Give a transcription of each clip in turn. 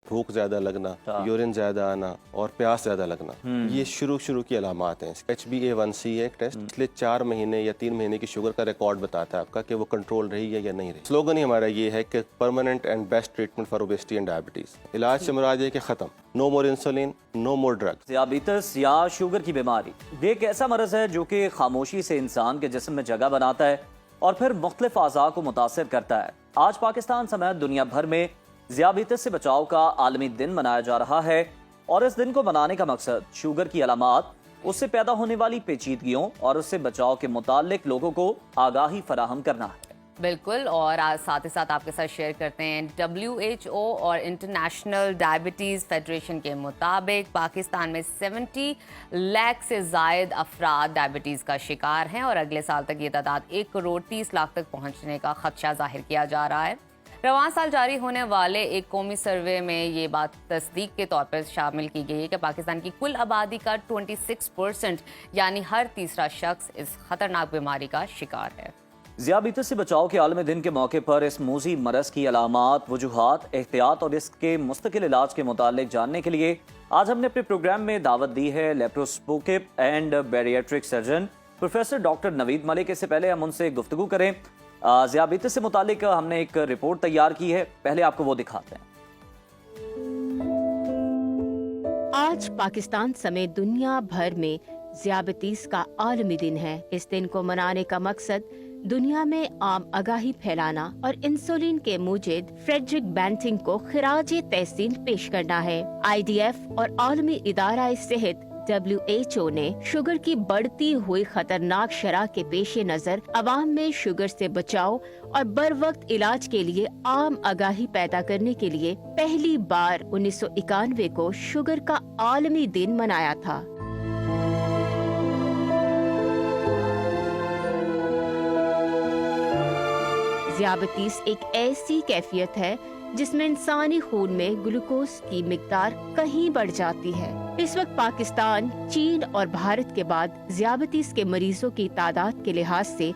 بھوک زیادہ لگنا، یورین زیادہ آنا اور پیاس زیادہ لگنا، یہ شروع کی علامات ہیں۔ HbA1c ایک ٹیسٹ پچھلے 4 مہینے یا 3 مہینے کی شوگر کا ریکارڈ بتاتا ہے آپ کا کہ وہ کنٹرول رہی ہے یا نہیں رہی۔ سلوگن ہی ہمارا یہ ہے کہ permanent and best treatment for obesity and diabetes. علاج سے مراد یہ کہ ختم، نو مور انسولین، نو مور ڈرگ۔ ذیابیطس یا شوگر کی بیماری یہ ایک ایسا مرض ہے جو کہ خاموشی سے انسان کے جسم میں جگہ بناتا ہے اور پھر مختلف اعضاء کو متاثر کرتا ہے۔ آج پاکستان سمیت دنیا بھر میں ذیابیطس سے بچاؤ کا عالمی دن منایا جا رہا ہے، اور اس دن کو منانے کا مقصد شوگر کی علامات، اس سے پیدا ہونے والی پیچیدگیوں اور اس سے بچاؤ کے متعلق لوگوں کو آگاہی فراہم کرنا ہے۔ بالکل، اور ساتھ ہی ساتھ آپ کے ساتھ شیئر کرتے ہیں WHO اور انٹرنیشنل ڈائبٹیز فیڈریشن کے مطابق پاکستان میں 70 لاکھ سے زائد افراد ڈائبٹیز کا شکار ہیں، اور اگلے سال تک یہ تعداد 1 کروڑ 30 لاکھ تک پہنچنے کا خدشہ ظاہر کیا جا رہا ہے۔ رواں سال جاری ہونے والے ایک قومی سروے میں یہ بات تصدیق کے طور پر شامل کی گئی ہے کہ پاکستان کی کل آبادی کا 26% یعنی ہر تیسرا شخص اس خطرناک بیماری کا شکار ہے۔ ذیابیطس سے بچاؤ کے عالمی دن کے موقع پر اس موذی مرض کی علامات، وجوہات، احتیاط اور اس کے مستقل علاج کے متعلق جاننے کے لیے آج ہم نے اپنے پروگرام میں دعوت دی ہے laparoscopic and بیریٹرک surgeon professor doctor نوید ملک۔ اس سے پہلے ہم ان سے گفتگو کریں، ذیابیطس سے متعلق ہم نے ایک رپورٹ تیار کی ہے، پہلے آپ کو وہ دکھاتے ہیں۔ آج پاکستان سمیت دنیا بھر میں ذیابیطس کا عالمی دن ہے۔ اس دن کو منانے کا مقصد دنیا میں عام آگاہی پھیلانا اور انسولین کے موجد فریڈرک بینٹنگ کو خراج تحسین پیش کرنا ہے۔ IDF اور عالمی ادارہ صحت WHO نے شوگر کی بڑھتی ہوئی خطرناک شرح کے پیش نظر عوام میں شوگر سے بچاؤ اور بروقت علاج کے لیے عام آگاہی پیدا کرنے کے لیے پہلی بار 1991 کو شوگر کا عالمی دن منایا تھا۔ ذیابیطس ایک ایسی کیفیت ہے جس میں انسانی خون میں گلوکوز کی مقدار کہیں بڑھ جاتی ہے۔ اس وقت پاکستان، چین اور بھارت کے بعد ذیابیطس کے مریضوں کی تعداد کے لحاظ سے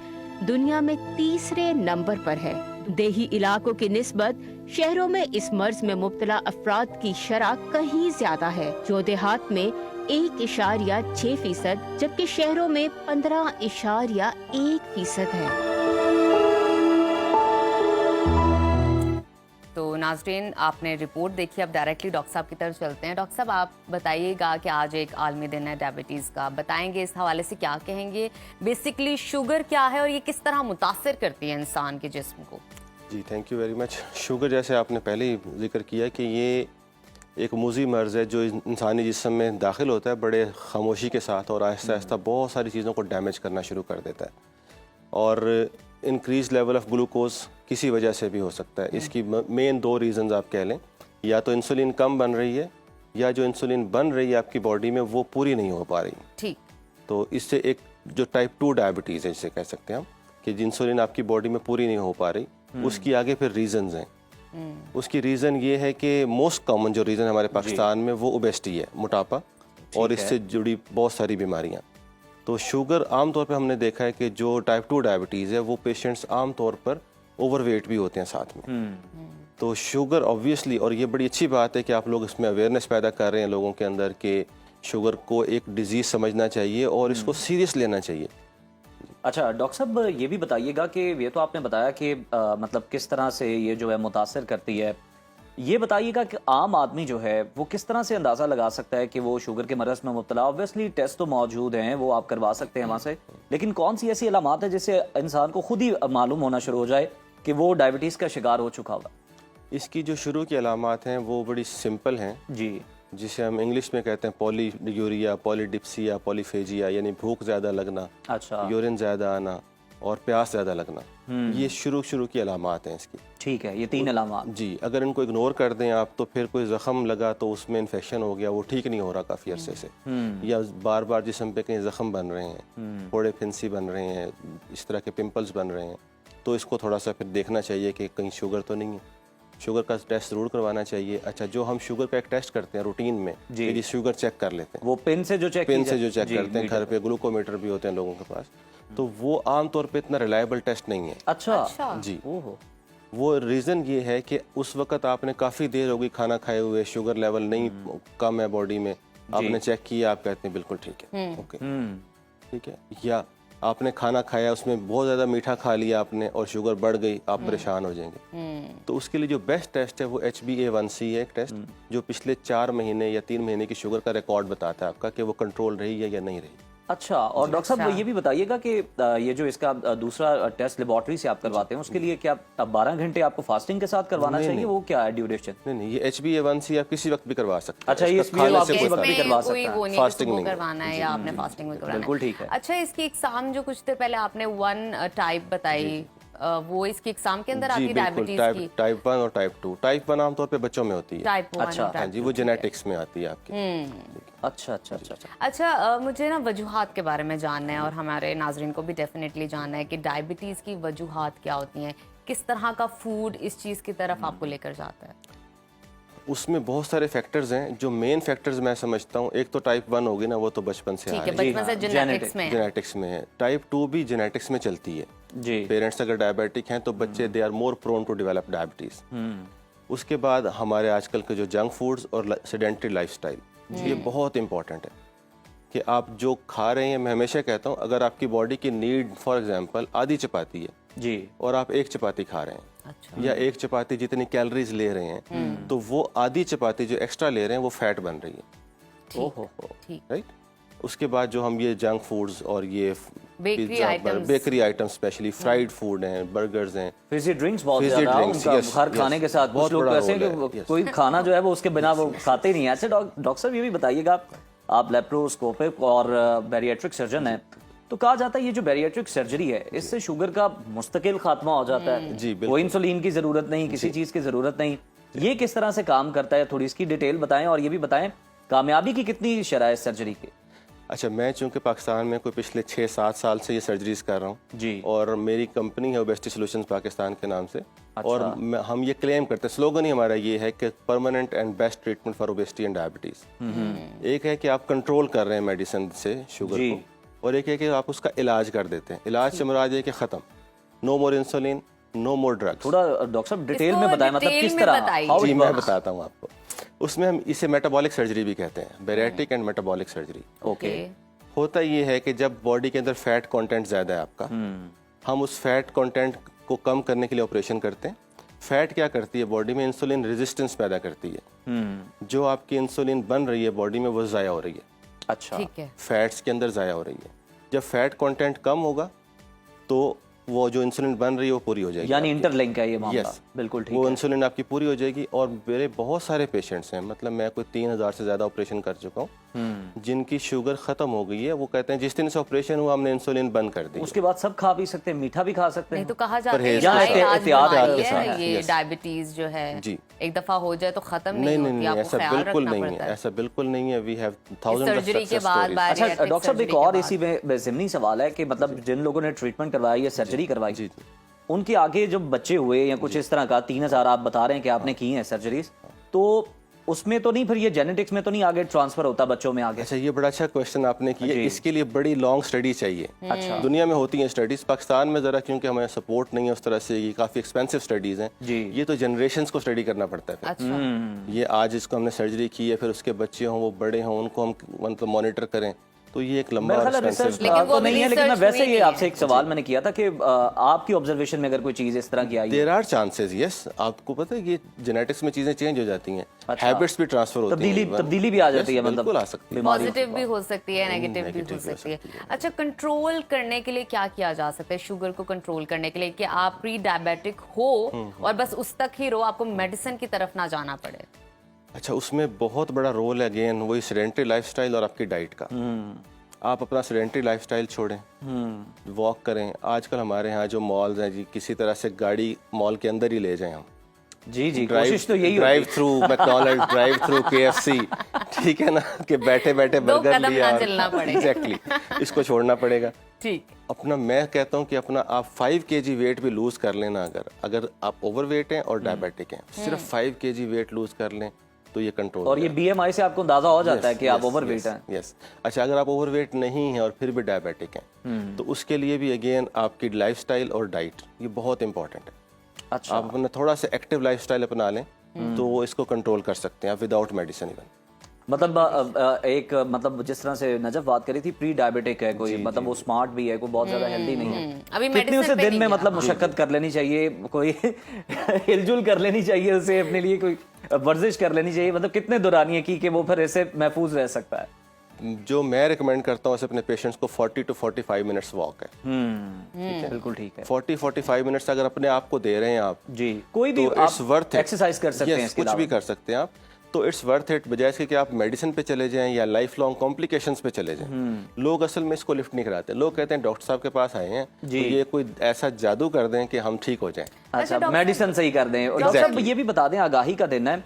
دنیا میں تیسرے نمبر پر ہے۔ دیہی علاقوں کی نسبت شہروں میں اس مرض میں مبتلا افراد کی شرح کہیں زیادہ ہے، جو دیہات میں 1.6% جبکہ شہروں میں 15.1% ہے۔ تو ناظرین، آپ نے رپورٹ دیکھی، اب ڈائریکٹلی ڈاکٹر صاحب کی طرف چلتے ہیں۔ ڈاکٹر صاحب، آپ بتائیے گا کہ آج ایک عالمی دن ہے ڈائبٹیز کا، بتائیں گے اس حوالے سے کیا کہیں گے؟ بیسکلی شوگر کیا ہے اور یہ کس طرح متاثر کرتی ہے انسان کے جسم کو؟ جی thank you very much. Sugar جیسے آپ نے پہلے ہی ذکر کیا کہ یہ ایک موذی مرض ہے جو انسانی جسم میں داخل ہوتا ہے بڑے خاموشی کے ساتھ، اور آہستہ آہستہ بہت ساری چیزوں کو ڈیمیج کرنا شروع کر دیتا ہے، اور انکریز لیول آف گلوکوز کسی وجہ سے بھی ہو سکتا ہے۔ اس کی مین 2 ریزنز آپ کہہ لیں، یا تو انسولین کم بن رہی ہے، یا جو انسولین بن رہی ہے آپ کی باڈی میں وہ پوری نہیں ہو پا رہی۔ ٹھیک، تو اس سے ایک جو ٹائپ 2 ڈائبٹیز ہے جسے کہہ سکتے ہیں ہم، کہ انسولین آپ کی باڈی میں پوری نہیں ہو پا رہی، اس کی آگے پھر ریزنز ہیں۔ اس کی ریزن یہ ہے کہ موسٹ کامن جو ریزن ہمارے پاکستان میں وہ اوبیسٹی ہے، موٹاپا، اور اس سے جڑی بہت ساری بیماریاں۔ تو شوگر عام طور پہ ہم نے دیکھا ہے کہ جو ٹائپ 2 ڈائبٹیز ہے وہ پیشنٹس عام طور پر اوور ویٹ بھی ہوتے ہیں ساتھ میں۔ تو شوگر آبویسلی، اور یہ بڑی اچھی بات ہے کہ آپ لوگ اس میں اویئرنیس پیدا کر رہے ہیں لوگوں کے اندر کہ شوگر کو ایک ڈیزیز سمجھنا چاہیے اور اس کو سیریس لینا چاہیے۔ اچھا ڈاکٹر صاحب، یہ بھی بتائیے گا کہ یہ تو آپ نے بتایا کہ مطلب کس طرح سے یہ جو ہے متاثر کرتی ہے، یہ بتائیے گا کہ عام آدمی جو ہے وہ کس طرح سے اندازہ لگا سکتا ہے کہ وہ شوگر کے مرض میں مبتلا؟ اوبویسلی ٹیسٹ تو موجود ہیں، وہ آپ کروا سکتے ہیں وہاں سے، لیکن کون سی ایسی علامات ہیں جس سے انسان کو خود ہی معلوم ہونا شروع ہو جائے کہ وہ ڈائبٹیز کا شکار ہو چکا ہوا؟ اس کی جو شروع کی علامات ہیں وہ بڑی سمپل ہیں، جی، جسے ہم انگلش میں کہتے ہیں پولی یوریا، پولی ڈپسیا، پولی فیجیا، یعنی بھوک زیادہ لگنا، اچھا، یورین زیادہ آنا اور پیاس زیادہ لگنا۔ یہ شروع کی علامات ہیں اس کی۔ ٹھیک ہے، یہ 3 علامات۔ جی، اگر ان کو اگنور کر دیں آپ تو پھر کوئی زخم لگا تو اس میں انفیکشن ہو گیا، وہ ٹھیک نہیں ہو رہا کافی عرصے سے، یا بار بار جسم پہ کہیں زخم بن رہے ہیں، پھوڑے پھنسی بن رہے ہیں، اس طرح کے پمپلز بن رہے ہیں، تو اس کو تھوڑا سا پھر دیکھنا چاہیے کہ کہیں شوگر تو نہیں ہے۔ شوگر کا ٹیسٹ ضرور کروانا چاہیے۔ اچھا، جو ہم شوگر کا ایک ٹیسٹ کرتے ہیں روٹین میں، جی شوگر چیک کر لیتے ہیں، وہ پن سے جو چیک کرتے ہیں، گھر پہ گلوکومیٹر بھی ہوتے ہیں لوگوں کے پاس، تو وہ عام طور پہ اتنا ریلائبل ٹیسٹ نہیں ہے۔ اچھا جی، वो रीज़न ये है कि उस वक्त आपने काफ़ी देर हो गई खाना खाए हुए, शुगर लेवल नहीं कम है बॉडी में, आपने चेक किया, आप कहते हैं बिल्कुल ठीक है, ओके ठीक है, या आपने खाना खाया उसमें बहुत ज़्यादा मीठा खा लिया आपने और शुगर बढ़ गई, आप परेशान हो जाएंगे। तो उसके लिए जो बेस्ट टेस्ट है वो HbA1c है, एक टेस्ट जो पिछले 4 महीने या 3 महीने की शुगर का रिकॉर्ड बताता है आपका कि वो कंट्रोल रही है या नहीं रही। अच्छा, और डॉक्टर साहब ये भी बताइएगा कि ये जो इसका दूसरा टेस्ट लेबोरेटरी से आप करवाते हैं उसके लिए क्या 12 घंटे आपको फास्टिंग के साथ करवाना चाहिए? वो क्या है ड्यूरेशन? नहीं, ये HbA1c आप किसी वक्त भी करवा सकते हैं। अच्छा, ये इसका खाने आप से किसी कोई वक्त भी फर्क करवा कोई सकते वो हैं, नहीं फास्टिंग कि नहीं करवाना है या आपने फास्टिंग में करवाना है। बिल्कुल ठीक है। अच्छा, इसकी एग्जाम जो कुछ देर पहले आपने 1 टाइप बताई, वो इसकी एग्जाम के अंदर जी आपकी बिल्कुल, डायबिटीज की टाइप 1 और टाइप 2। टाइप 1 आमतौर पे बच्चों में होती है। टाइप 1 अच्छा, और हाँ टाइप जी, वो जेनेटिक्स में आती है आपकी। अच्छा अच्छा अच्छा अच्छा। अच्छा, मुझे ना वजूहात के बारे में जानना है और हमारे नाजरीन को भी डेफिनेटली जानना है कि डायबिटीज़ की वजूहात क्या होती हैं, किस तरह का फूड इस चीज़ की तरफ आपको लेकर जाता है? उसमें बहुत सारे फैक्टर्स हैं, जो मेन फैक्टर्स मैं समझता हूँ, एक तो टाइप 1 होगी ना, वो तो बचपन से ठीक आ है, रही है, बचपन से हाँ, जेनेटिक्स में है। जेनेटिक्स में है। टाइप 2 भी जेनेटिक्स में चलती है। जी। पेरेंट्स अगर डायबिटिक हैं तो बच्चे they are more prone to develop diabetes. उसके बाद हमारे आजकल के जो जंक फूड्स और सेडेंटरी लाइफस्टाइल, ये बहुत इंपॉर्टेंट है कि आप जो खा रहे हैं। मैं हमेशा कहता हूँ अगर आपकी बॉडी की नीड फॉर एग्जांपल आधी चपाती है जी, और आप एक चपाती खा रहे हैं, अच्छा, या एक चपाती जितनी कैलोरीज ले रहे हैं, तो वो आधी चपाती जो एक्स्ट्रा ले रहे हैं वो फैट बन रही है, ओहो ठीक। राइट। उसके बाद जो हम ये जंक फूड्स और ये bakery items, bakery items specially fried food हैं, बर्गर्स हैं, फिजी ड्रिंक्स बहुत Fizzy ज्यादा drinks, उनका yes, हर yes, खाने के साथ बहुत कुछ लोग बड़ा ऐसे हैं role है, कि yes. कोई खाना जो है वो उसके बिना वो खाते ही नहीं है। ऐसे डॉक्टर साहब ये भी बताइएगा, आप लेप्रोस्कोपिक और बैरिएट्रिक सर्जन हैं, तो कहा जाता है ये जो बैरिएट्रिक सर्जरी है इससे शुगर का मुस्तकिल खात्मा हो जाता है, जी, बिल्कुल। कोई इंसुलिन की जरूरत नहीं, किसी चीज की जरूरत नहीं। ये किस तरह से काम करता है, थोड़ी इसकी डिटेल बताएं और ये भी बताएं कामयाबी की कितनी शरह है इस सर्जरी की? अच्छा, मैं चूंकि पाकिस्तान में कोई पिछले 6-7 साल से ये सर्जरीज कर रहा हूँ जी, और मेरी कंपनी है ओबेसिटी सॉल्यूशंस पाकिस्तान के नाम से, अच्छा। और हम ये क्लेम करते हैं, स्लोगन ही हमारा ये है कि permanent and best treatment for obesity and diabetes. एक है कि आप कंट्रोल कर रहे हैं मेडिसिन से शुगर जी। को, और एक है कि आप उसका इलाज कर देते हैं। इलाज से मुराद ये कि ख़त्म, नो मोर इंसुलिन, नो मोर ड्रग्स। थोड़ा डॉक्टर साहब डिटेल इसको में बताएं, मतलब डिटेल किस में तरह बताइए। how it जी मैं works? बताता हूँ आपको। उसमें हम इसे मेटाबॉलिक सर्जरी भी कहते हैं, bariatric and metabolic surgery. Okay, होता ये है कि जब बॉडी के अंदर फैट कंटेंट ज़्यादा है आपका, हम उस फैट कंटेंट को कम करने के लिए ऑपरेशन करते हैं। फैट क्या करती है बॉडी में, इंसुलिन रेजिस्टेंस पैदा करती है। जो आपकी इंसुलिन बन रही है बॉडी में वो ज़ाया हो रही है, अच्छा, ठीक है, फैट्स के अंदर ज़ाया हो रही है। जब फैट कंटेंट कम होगा तो वो जो इंसुलिन बन रही है वो पूरी हो जाएगी, यानी इंटरलिंक है ये मामला। Yes. बिल्कुल ठीक वो है। इंसुलिन आपकी पूरी हो जाएगी। और मेरे बहुत सारे पेशेंट्स हैं, मतलब मैं कोई 3000 से ज़्यादा ऑपरेशन कर चुका हूँ, जिनकी शुगर ख़त्म हो गई है। वो कहते हैं जिस दिन से ऑपरेशन हुआ हमने इंसुलिन बंद कर दी। उसके बाद सब खा पी सकते हैं, मीठा भी खा सकते नहीं हैं। तो कहा जाता है परहेज ये के इलाज एहतियात बीमारी के साथ, है, ये yes. डायबिटीज जो है जी। एक दफा हो जाए तो खत्म नहीं नहीं नहीं होती, नहीं, आपको ऐसा ख्याल बिल्कुल रखना नहीं पड़ता है, है। ऐसा बिल्कुल नहीं है। We have thousands of surgery के सक्सेस बाद स्टोरीज। अच्छा bariatric डॉक्टर साहब, एक surgery और के इसी में ज़िमनी सवाल है कि मतलब जिन लोगों ने ट्रीटमेंट करवाई या सर्जरी करवाई, जी जी। उनके आगे जब बच्चे हुए या कुछ इस तरह का 3000 आप बता रहे हैं कि आपने की हैं सर्जरीज, तो उसमें तो नहीं फिर ये जेनेटिक्स में तो नहीं आगे ट्रांसफर होता बच्चों में आगे? अच्छा, ये बड़ा अच्छा क्वेश्चन आपने किया। जी। इसके लिए बड़ी लॉन्ग स्टडी चाहिए। अच्छा, दुनिया में होती हैं स्टडीज, पाकिस्तान में ज़रा क्योंकि हमें सपोर्ट नहीं है उस तरह से, ये काफ़ी एक्सपेंसिव स्टडीज़ हैं। जी। ये तो जनरेशंस को स्टडी करना पड़ता है फिर। अच्छा, ये आज इसको हमने सर्जरी की है, फिर उसके बच्चे हों, वो बड़े हों, उनको हम मतलब मॉनिटर करें, तो ये एक लंबा मेरा और ख्याल है expensive- रिसर्च लेकिन वो तो अभी नहीं है, लेकिन मैं research वैसे हुई ही नहीं आपसे है। एक सवाल मैंने किया था कि आपकी ऑब्जर्वेशन में अगर कोई चीज इस तरह की आई है, देयर आर चांसेस, यस। आपको पता है ये जेनेटिक्स में चीज़ें चेंज हो जाती हैं, अच्छा। हैबिट्स भी ट्रांसफर होती हैं, तब्दीली भी आ जाती है, Yes, मतलब बिल्कुल आ सकती है। बीमारी पॉजिटिव भी हो सकती है, नेगेटिव भी negative हो भी हो सकती है। सकती है। अच्छा, कंट्रोल करने के लिए क्या किया जा सकता है शुगर को कंट्रोल करने के लिए, कि आप प्री डायबिटिक हो और बस उस तक ही रहो, आपको मेडिसिन की तरफ ना जाना पड़े? अच्छा, उसमें बहुत बड़ा रोल है अगेन वही सेडेंटरी लाइफस्टाइल और आपकी डाइट का। आप अपना सेडेंटरी लाइफस्टाइल छोड़ें, वॉक करें। आजकल हमारे यहाँ जो मॉल्स हैं जी, किसी तरह से गाड़ी मॉल के अंदर ही ले जाएं हम। जी जी, कोशिश तो यही ड्राइव होती है। Through McDonald's, drive through KFC, ठीक है ना, कि बैठे बैठे दो बर्गर कदम लिया। ना चलना पड़े। एग्जैक्टली, इसको छोड़ना पड़ेगा। ठीक, अपना मैं कहता हूँ कि अपना आप 5 kg वेट भी लूज कर लेना, अगर आप ओवरवेट हैं और डायबिटिक हैं, सिर्फ 5 kg वेट लूज कर लें तो ये कंट्रोल। और ये BMI से आपको अंदाजा हो जाता है कि आप ओवरवेट हैं। यस। अच्छा, अगर आप ओवरवेट नहीं हैं और फिर भी डायबिटिक हैं तो उसके लिए भी अगेन आपकी लाइफस्टाइल और डाइट ये बहुत इंपॉर्टेंट है। अच्छा। आप अपना थोड़ा सा एक्टिव लाइफस्टाइल अपना लें तो वो इसको कंट्रोल कर सकते हैं विदाउट मेडिसिन इवन। मतलब एक मतलब जिस तरह से नजफ बात करी थी, प्री डायबिटिक है कोई, मतलब वो स्मार्ट भी है, कोई बहुत ज्यादा हेल्दी नहीं है, अभी कितनी medicine उसे पे दिन नहीं में गया। मतलब मुशक्कत कर लेनी चाहिए, कोई हिलजुल कर लेनी चाहिए उसे, अपने लिए कोई वर्जिश कर लेनी चाहिए, मतलब कितने दौरानिए की कि वो फिर ऐसे महफूज रह सकता है? जो मैं रिकमेंड करता हूँ ऐसे अपने पेशेंट्स को 40 to 45 मिनट्स वॉक है। ठीक है, बिल्कुल ठीक है 40-45 मिनट्स अगर अपने आप को दे रहे हैं आप जी। कोई भी तो इट्स वर्थ इट। एक्सरसाइज कर सकते हैं इसके कुछ भी अलावा। कर सकते हैं आप, तो इट्स वर्थ इट। बजाय इसके कि आप मेडिसिन पे चले जाएं या लाइफ लॉन्ग कॉम्प्लिकेशंस पे चले जाएं। लोग असल में इसको लिफ्ट नहीं कराते। लोग कहते हैं डॉक्टर साहब के पास आए हैं तो ये कोई ऐसा जादू कर दें कि हम ठीक हो जाएं। अच्छा, मेडिसिन सही कर दें। डॉक्टर साहब ये भी बता दें, आगाही का दिन है,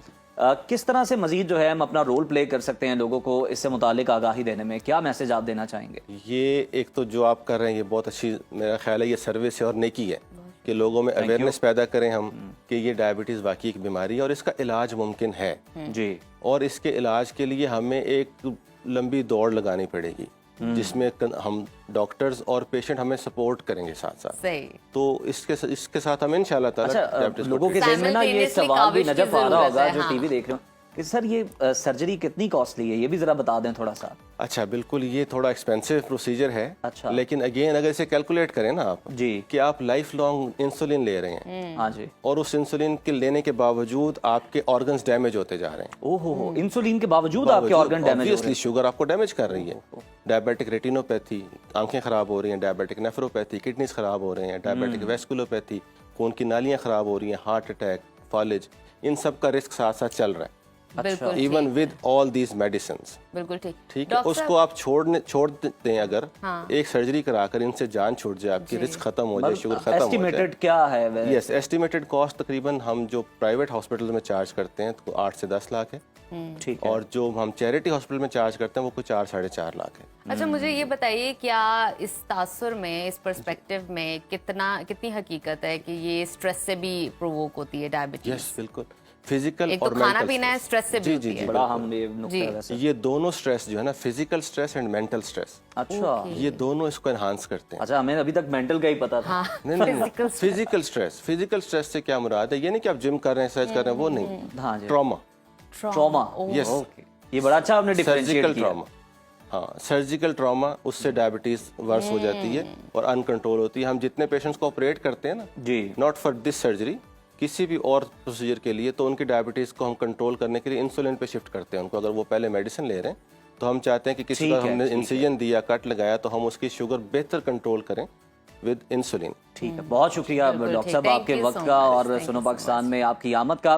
किस तरह से मजीद जो है हम अपना रोल प्ले कर सकते हैं लोगों को इससे मुतालिक आगाही देने में, क्या मैसेज आप देना चाहेंगे? ये एक तो जो आप कर रहे हैं ये बहुत अच्छी मेरा ख्याल है, ये सर्विस है और नेकी है कि लोगों में अवेयरनेस पैदा करें हम कि ये डायबिटीज़ वाकई एक बीमारी है और इसका इलाज मुमकिन है जी। और इसके इलाज के लिए हमें एक लंबी दौड़ लगानी पड़ेगी जिसमें हम डॉक्टर्स और पेशेंट हमें सपोर्ट करेंगे साथ साथ। सही। तो इसके साथ हम इंशाल्लाह ताला अच्छा, diabetes को लोगों के जहन में ना ये Simultaneously सवाल भी काविश की नजर आ रहा जरूरत होगा है, जो हाँ। टीवी देख रहे हो कि सर ये सर्जरी कितनी कॉस्टली है, ये भी जरा बता दें थोड़ा सा। अच्छा बिल्कुल, ये थोड़ा एक्सपेंसिव प्रोसीजर है। अच्छा। लेकिन अगेन अगर इसे कैलकुलेट करें ना आप जी। कि आप लाइफ लॉन्ग इंसुलिन ले रहे हैं हाँ जी। और उस इंसुलिन के लेने के बावजूद आपके ऑर्गन्स डैमेज होते जा रहे हैं। ओहो, इंसुलिन के बावजूद आपके ऑर्गन डैमेज हो रहे ऑब्वियसली शुगर आपको डैमेज कर रही है। डायबिटिक रेटिनोपैथी, आंखें खराब हो रही हैं, डायबिटिक नेफ्रोपैथी, किडनीज खराब हो रहे हैं, डायबिटिक वेस्कुलोपैथी, खून की नालियां खराब हो रही हैं, हार्ट अटैक, फॉलेज, इन सब का रिस्क साथ साथ चल रहा है बिल्कुल even with all these medicines. बिल्कुल ठीक। ठीक है, उसको आप छोड़ दें अगर हाँ। एक सर्जरी कराकर इनसे जान छूट जाए, आपकी रिस्क खत्म हो जाए, शुगर खत्म हो जाए। एस्टिमेटेड क्या है? यस, एस्टिमेटेड कॉस्ट तकरीबन हम जो प्राइवेट हॉस्पिटल में चार्ज करते हैं तो 8 से 10 लाख है ठीक है। और जो हम चैरिटी हॉस्पिटल में चार्ज करते हैं वो कुछ 4-4.5 लाख है। अच्छा, मुझे ये बताइए क्या इस तासुर में, इस पर्सपेक्टिव में कितनी हकीकत है कि ये स्ट्रेस से भी प्रोवोक होती है डायबिटीज? यस बिल्कुल, फिजिकल एक और तो खाना मेंटल पीना है, स्ट्रेस से भी जी होती जी है। जी बड़ा बिल्कुल। हम ये नुक्ता है वैसे। ये दोनों स्ट्रेस जो है ना, physical stress and mental stress, अच्छा। ये दोनों इसको एनहांस करते हैं। अच्छा, हमें अभी तक मेंटल का ही पता था। नहीं, फिजिकल स्ट्रेस से क्या मुराद है? ये नहीं कि आप जिम कर रहे हैं, एक्सरसाइज कर रहे हैं, वो नहीं। हाँ जी। Trauma, trauma. यस, ओके, ये बड़ा अच्छा आपने डिफरेंशिएट सर्जिकल किया। ट्रॉमा। हाँ, सर्जिकल ट्रॉमा, उससे डायबिटीज वर्स हो जाती है और अनकंट्रोल होती है। हम जितने पेशेंट्स को ऑपरेट करते हैं ना, जी। नॉट फॉर दिस सर्जरी, किसी भी और प्रोसीजर के लिए, तो उनकी डायबिटीज को हम कंट्रोल करने के लिए इंसुलिन पे शिफ्ट करते हैं उनको। अगर वो पहले मेडिसिन ले रहे हैं तो हम चाहते हैं कि किसी ठीक का है, हमने ठीक है। इंसिजन दिया, कट लगाया, तो हम उसकी शुगर बेहतर कंट्रोल करें विद इंसुलिन। ठीक है, बहुत शुक्रिया बिल्कुल डॉक्टर ठीक। साहब Thank आपके you वक्त so का much. और Thank you सुनो so पाकिस्तान में आपकी आमद का।